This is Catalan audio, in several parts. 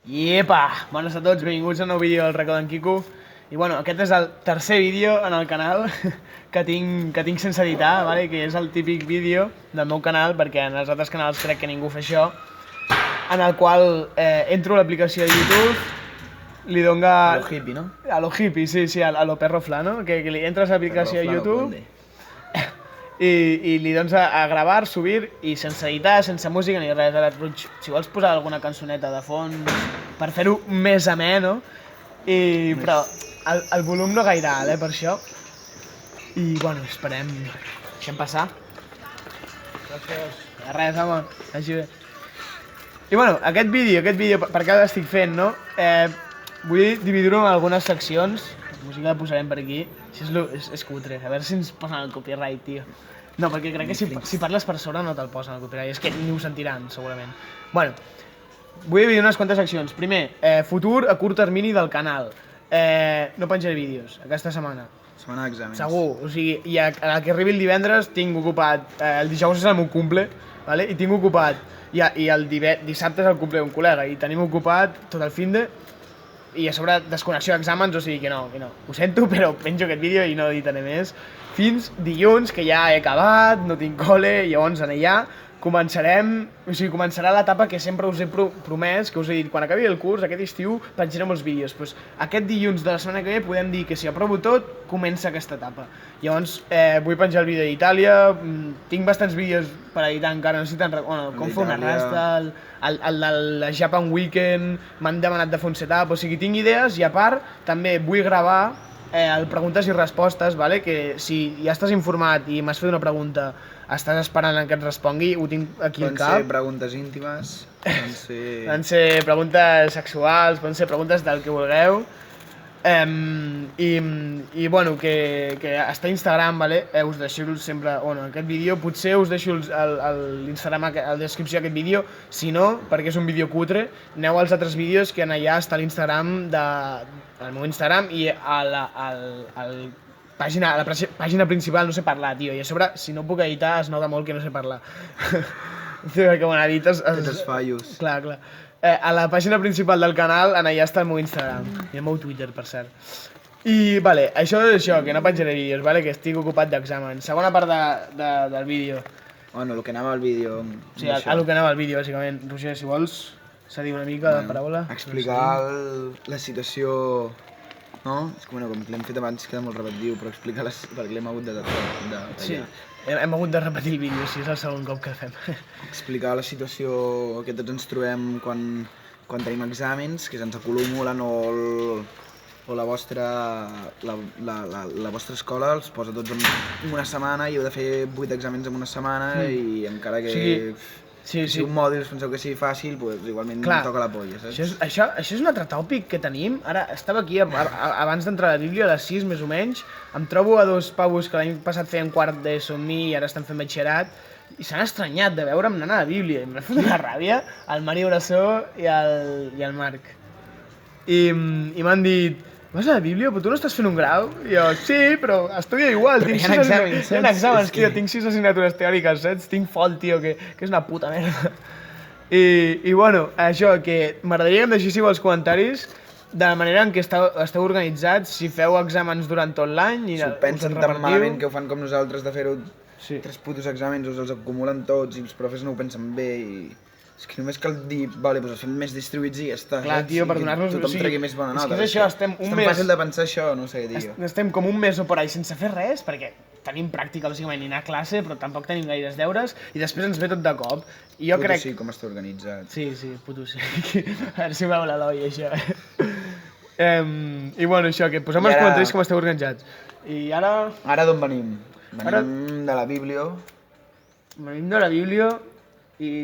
Iepa! Bones a tots, benvinguts a un nou vídeo del Racó d'en Quico. I bueno, aquest és el tercer vídeo en el canal que tinc sense editar, vale? Que és el típic vídeo del meu canal, perquè en els altres canals crec que ningú fa això, en el qual entro a l'aplicació de YouTube, li donga... A lo hippie, no? A lo hippie, sí, a lo perro fla, no? Que li entres a l'aplicació de YouTube i li dones a gravar, subir, i sense editar, sense música ni res. Ara, si vols posar alguna cançoneta de fons per fer-ho més amè, no? Però el volum no gaire alt, per això. I, bueno, esperem... Deixem passar. Gràcies. Res, home, així bé. I, bueno, aquest vídeo, per què l'estic fent, no? Vull dividir-ho en algunes seccions. La música la posarem per aquí. Això és cutre. A veure si ens posen el copyright, tio. No, perquè crec que si parles per sobre no te'l posen el copyright. És que ni ho sentiran, segurament. Bueno, vull dividir unes quantes seccions. Primer, futur a curt termini del canal. No penjaré vídeos aquesta setmana. Setmana d'exàmens. Segur, o sigui, i a la que arribi el divendres tinc ocupat, el dijous és el meu cumple, vale? I tinc ocupat, i el dissabte és el cumple d'un col·lega, i tenim ocupat tot el finde, i a sobre desconnexió d'exàmens, o sigui que no. Ho sento, però penjo aquest vídeo i no editaré més. Fins dilluns, que ja he acabat, no tinc col·le, llavors allà començarà l'etapa que sempre us he promès, que us he dit, quan acabi el curs, aquest estiu, penjaré molts vídeos. Pues, aquest dilluns de la setmana que ve podem dir que si aprovo tot, comença aquesta etapa. Llavors, vull penjar el vídeo d'Itàlia, tinc bastants vídeos per editar encara, no sé si te'n recordo, com fer una rasta, el del Japan Weekend, m'han demanat de fer un setup, o sigui, tinc idees i a part també vull gravar el preguntes i respostes, vale? Que si ja estàs informat i m'has fet una pregunta, estàs esperant que et respongui, ho tinc aquí al cap. Poden ser preguntes íntimes, poden ser preguntes sexuals, poden ser preguntes del que vulgueu. I bueno, que està a Instagram, vale? Us deixo sempre, bueno, aquest vídeo, potser us deixo l'Instagram a la descripció d'aquest vídeo, si no, perquè és un vídeo cutre, aneu als altres vídeos que allà està l'Instagram, el meu Instagram, i a la pàgina principal no sé parlar, tio, i a sobre, si no puc editar, es nota molt que no sé parlar. Perquè quan edites... Aquests fallos. Clar. A la pàgina principal del canal, allà està el meu Instagram, i el meu Twitter, per cert. I, vale, això és això, que no penjaré vídeos, vale, que estic ocupat d'exàmens. Segona part del vídeo. Bueno, el que anava al vídeo... Sí, el que anava al vídeo, bàsicament. Roger, si vols, s'ha dit una mica de paraula. Explicar la situació... No? És que, bueno, com l'hem fet abans, queda molt repetitiu, però explicar perquè l'hem hagut de tallar. Sí, hem hagut de repetir el vídeo, si és el segon cop que fem. Explicar la situació que tots ens trobem quan tenim exàmens, que se'ns acumulen o la vostra escola els posa tots en una setmana i heu de fer 8 exàmens en una setmana i encara que... Si un mòdul us penseu que sigui fàcil, doncs igualment toca la polla, saps? Això és un altre tòpic que tenim. Ara estava aquí, abans d'entrar a la Bíblia, a les 6 més o menys, em trobo a dos pavos que l'any passat feien quart d'ESO amb mi i ara estan fent batxillerat, i s'han estranyat de veure'm anar a la Bíblia, i m'ha fet una ràbia, el Mari Brassó i el Marc. I m'han dit, vas a la Bíblia, però tu no estàs fent un grau? I jo, sí, però estudio igual, tinc 6 exàmens, tio, tinc 6 assignatures teòriques, saps? Tinc FOL, tio, que és una puta merda. I bueno, això, que m'agradaria que em deixéssiu als comentaris de la manera en què esteu organitzats, si feu exàmens durant tot l'any... Si ho pensen tan malament que ho fan com nosaltres de fer-ho 3 putos exàmens, us els acumulen tots i els profes no ho pensen bé i... És que només cal dir, vale, doncs els fem més distribuïts i ja està. Clar, tio, per donar-nos... Tothom tregui més bona nota. És que és això, estem un mes... És tan fàcil de pensar això, no sé què dir. Estem com un mes o por ahí sense fer res, perquè tenim pràctica, bàsicament, i anar a classe, però tampoc tenim gaires deures, i després ens ve tot de cop. I jo crec... Puto sí, com està organitzat. Sí, puto sí. A veure si veu l'Eloi, això. I bueno, això, que posem els comentaris com esteu organitzats. I ara... Ara d'on venim? Venim de la Bíblia. Venim de la Bíblia i...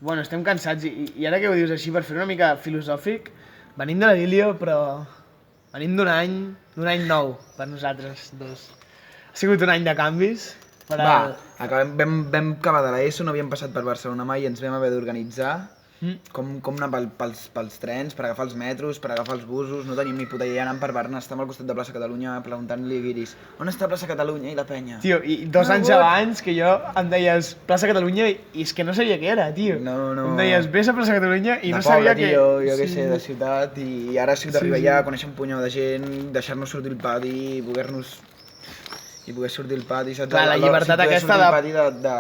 Bueno, estem cansats i ara que ho dius així, per fer una mica filosòfic, venim de la Bíblia, però venim d'un any nou per nosaltres dos. Ha sigut un any de canvis. Vam acabar de l'ESO, no havíem passat per Barcelona mai i ens vam haver d'organitzar. com anar pels trens, per agafar els metros, per agafar els busos, no teníem ni puta idea, anant per Barna, estàvem al costat de Plaça Catalunya preguntant-li a Guiris on està Plaça Catalunya i la penya? Tio, i 2 anys abans que jo em deies Plaça Catalunya i és que no sabia què era, tio. No. Em deies, vés a Plaça Catalunya i de no sabia poble, que... Jo què sé, de ciutat, i ara sí d'arribar allà, conèixer un punyau de gent, deixar-nos sortir al pati, i poder sortir al pati, saps? Clar, la llibertat aquesta de...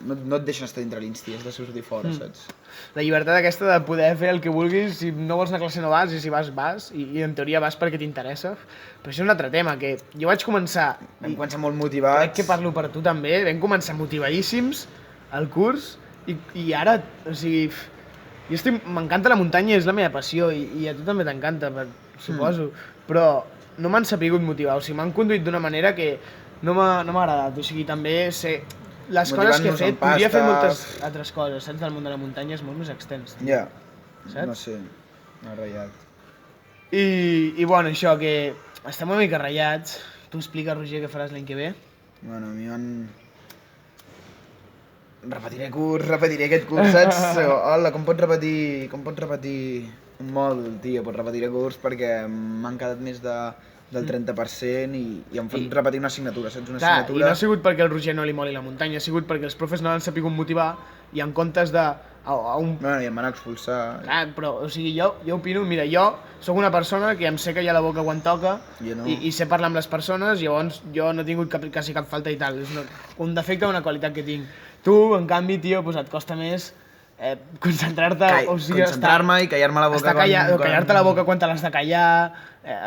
No et deixen estar dintre l'insti, has de sortir fora, saps? La llibertat aquesta de poder fer el que vulguis, si no vols anar a classe no vas, i si vas, i en teoria vas perquè t'interessa. Però això és un altre tema, que jo vaig començar... Vam començar molt motivats. Crec que parlo per tu també, vam començar motivadíssims al curs, i ara, o sigui... M'encanta la muntanya, és la meva passió, i a tu també t'encanta, suposo, però no m'han sapigut motivar, o sigui, m'han conduït d'una manera que no m'ha agradat, o sigui, també sé... Les coses que he fet, podria fer moltes altres coses, saps? Del món de la muntanya és molt més extens. Ja, saps? no sé, m'ha ratllat. I bueno, això, que estem una mica ratllats. Tu explica, Roger, què faràs l'any que ve? Bueno, a mi van... Repetiré aquest curs, saps? Hola, com pots repetir un mòdul, tio? Pues repetiré curs perquè m'han quedat més del 30% i em fan repetir una assignatura, saps? Una assignatura... I no ha sigut perquè el Roger no li moli la muntanya, ha sigut perquè els profes no l'han sapigut motivar i en comptes de... Bueno, i em van expulsar. Clar, però, o sigui, jo opino, mira, jo sóc una persona que em sé callar la boca quan toca i sé parlar amb les persones, llavors jo no he tingut quasi cap falta i tal, és un defecte o una qualitat que tinc. Tu, en canvi, tio, et costa més concentrar-te, o sigui, concentrar-me i callar-me la boca callar-te la boca quan te l'has de callar,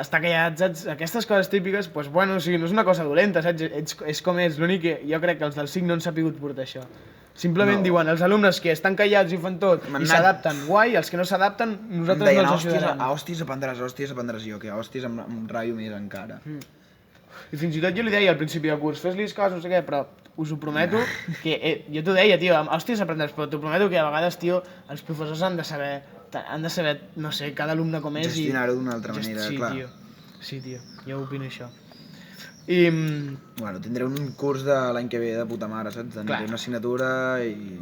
estar callat, saps? Aquestes coses típiques, doncs, bueno, o sigui, no és una cosa dolenta, saps? És com és, l'únic que jo crec que els del SIC no han sapigut portar això. Simplement diuen, els alumnes que estan callats i ho fan tot i s'adapten, guai, els que no s'adapten, nosaltres no els ajudarem. A hòsties aprendràs jo, que a hòsties em ratllo més encara. I fins i tot jo li deia al principi del curs, fes-li coses, no sé què, però us ho prometo que... Jo t'ho deia, tio, hòsties aprendràs, però t'ho prometo que a vegades, tio, els professors han de saber, no sé, cada alumne com és i... Gestionar-ho d'una altra manera, clar. Sí, tio, jo opino això. Bueno, tindré un curs de l'any que ve de puta mare, saps? Tindré una assignatura i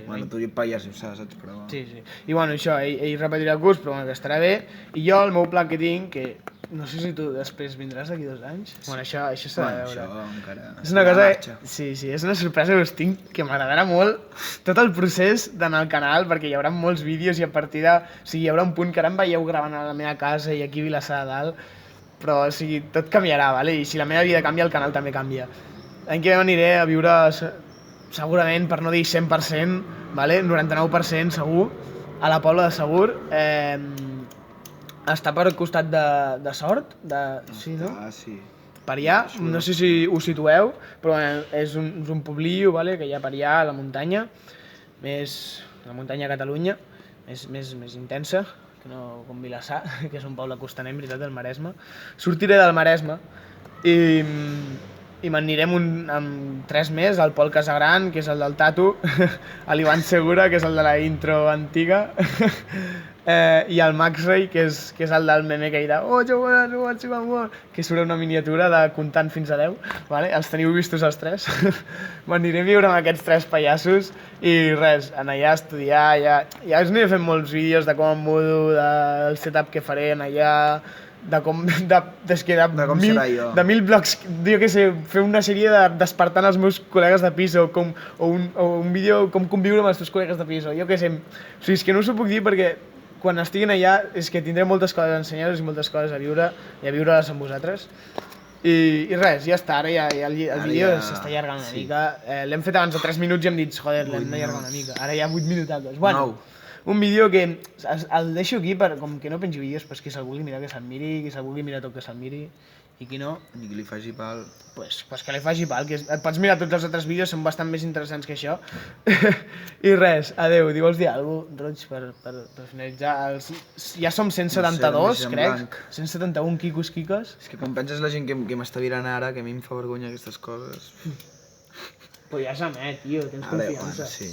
bueno, tu ja ho saps, però... Sí. I bueno, això, ell repetirà el curs, però bueno, que estarà bé. I jo, el meu pla que tinc, que no sé si tu després vindràs d'aquí 2 anys. Bueno, això s'ha de veure. Això encara... És una cosa... Sí, és una sorpresa que us tinc, que m'agradarà molt tot el procés d'anar al canal, perquè hi haurà molts vídeos i a partir de... O sigui, hi haurà un punt que ara em veieu gravant a la meva casa i aquí a Vilassar de Dalt, però o sigui, tot canviarà, vale? I si la meva vida canvia, el canal també canvia. L'any que ve m'aniré a viure, segurament, per no dir 100%, vale? 99% segur, a la Pobla de Segur. Està per costat de Sort, sí, no? Sí. Per allà, no sé si us situeu, però és un poblillo, vale? Que hi ha per allà, a la muntanya, la muntanya a Catalunya, més intensa, que no com Vilassar, que és un poble costaner, en veritat, del Maresme. Sortiré del Maresme i m'anirem amb 3 més al Pol Casagran, que és el del Tatu, a l'Ivan Segura, que és el de la intro antiga, i el Max Rey, que és el del meme que dirà que surt una miniatura de comptant fins a 10, vale? Els teniu vistos els 3. M'aniré a viure amb aquests 3 pallassos i res, anar allà a estudiar, ja us aniré fent molts vídeos de com em mudo, del setup que faré allà, de com serà jo. De 1000 blogs, jo què sé, fer una sèrie despertant els meus col·legues de pis o un vídeo com conviure amb els teus col·legues de pis, jo què sé. O sigui, és que no us ho puc dir perquè quan estiguin allà és que tindré moltes coses a ensenyar-vos i moltes coses a viure-les amb vosaltres. I res, ja està, ara el vídeo s'està allargant una mica. L'hem fet abans de 3 minuts i hem dit, joder, l'hem d'allargar una mica. Ara hi ha 8 minutacos. Bueno, un vídeo que el deixo aquí, com que no pengi vídeos, però que se'l vulgui mirar que se'l miri, que se'l vulgui mirar tot que se'l miri, i qui no... I qui li faci pal... Pues que li faci pal, que et pots mirar tots els altres vídeos, són bastant més interessants que això. I res, adeu, vols dir alguna cosa, Roig, per finalitzar? Ja som 172, crec, 171 quicos. És que quan penses la gent que m'està mirant ara, que a mi em fa vergonya aquestes coses... Però ja s'emet, tio, tens confiança. Sí.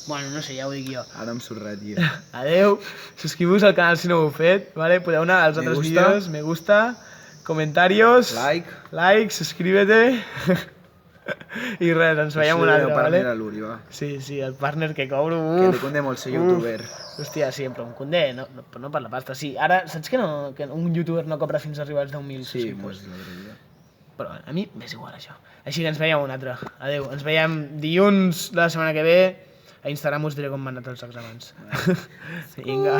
Bueno, no sé, ja ho dic jo. Ara em surt res, tio. Adeu, subscriu-vos al canal si no ho heu fet, vale? Podeu anar als altres vídeos, me gusta, comentarios, like, suscríbete. I res, ens veiem un altre, el vale? partner a l'Uri, va. Sí, el partner que cobro, Que li condé molt ser youtuber. Hòstia, sí, però un condé, no per la pasta. Sí, ara, saps que un youtuber no cobra fins a arribar als 10.000 Sí, subscriptors? l'altre dia. Però a mi m'és igual això. Així que ens veiem un altre. Adéu. Ens veiem dilluns de la setmana que ve. A Instagram us diré com m'han anat els exàmens. Vinga.